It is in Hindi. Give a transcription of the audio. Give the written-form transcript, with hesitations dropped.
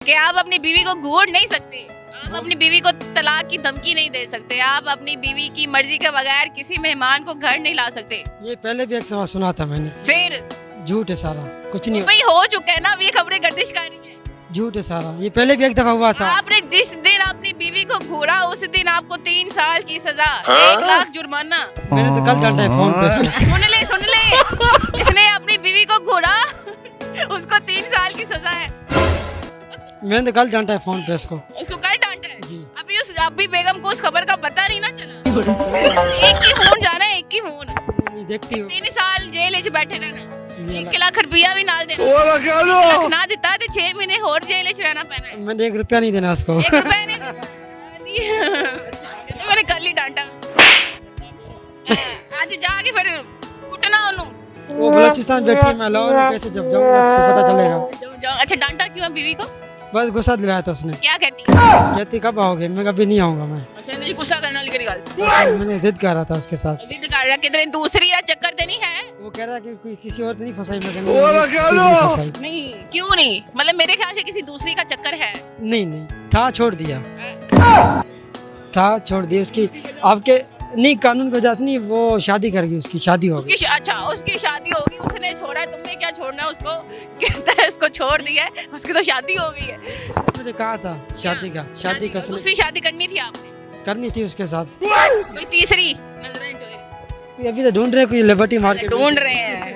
कि आप अपनी बीवी को घूर नहीं सकते, आप अपनी बीवी को तलाक की धमकी नहीं दे सकते, आप अपनी बीवी की मर्जी के बगैर किसी मेहमान को घर नहीं ला सकते। ये पहले भी एक सवाल सुना था मैंने। फिर झूठ है सारा, कुछ नहीं, भाई हो चुका है ना, अब ये खबरें गर्दिश कर रही है। झूठ है सारा। ये पहले भी एक दफा हुआ था। आपने जिस दिन अपनी बीवी को घूरा उस दिन आपको 3 साल की सजा, 1 लाख जुर्माना। मैंने तो कल डांटा है फोन पे इसको। सुन ले इसने अपनी बीवी को घूरा उसको 3 साल की सजा है। मैंने तो कल डांटा है फोन पे इसको। उसको कल डांटा है जी। अभी बेगम को उस खबर का पता नहीं ना चला। एक ही फोन जाना है, एक ही फोन। नहीं देखती हूँ। 3 साल जेल च बैठे रहना, नहीं 1 लाख रुपया भी नाल देना, 1 लाख ना दिता तो 6 महीने और जेल च रहना पैना है। मैंने 1 रुपया नहीं देना उसको। 1 रुपया नहीं तो मैंने कल ही डांटा। आज जाके फिर कुटना उन्हों। वो बलूचिस्तान बैठी है, मैं लाहौर में कैसे जब जाऊंगा तो पता चलेगा। अच्छा डांटा क्यों है बीवी को? बस गुस्सा दिलाया था उसने। क्या कहती? कहती कब आओगे, मैं कभी नहीं आऊंगा मैं। अच्छा नहीं गुस्सा करने वाली गल से बस मैंने जिद कर रहा था उसके साथ। जिद कर रहा किधर दूसरी या चक्कर तो नहीं है? वो कह रहा है कि कोई किसी और से नहीं फंसाई, मैं नहीं फंसाई। नहीं क्यों नहीं, मतलब मेरे ख्याल से किसी दूसरी का चक्कर है। नहीं था, छोड़ दिया था, छोड़ दिया उसकी आपके नहीं कानून की वजह से नहीं। वो शादी कर गई, उसकी शादी हो गई। अच्छा उसकी शादी होगी, उसने छोड़ा, तुमने क्या छोड़ना उसको? कहता है उसको छोड़ दिया है, उसकी तो शादी हो गई है। मुझे कहा था शादी का उसने दूसरी शादी करनी थी आपने, करनी थी उसके साथ। कोई तीसरी मतलब जो है अभी तो ढूंढ रहे कोई लिबर्टी मार्केट ढूंढ रहे हैं।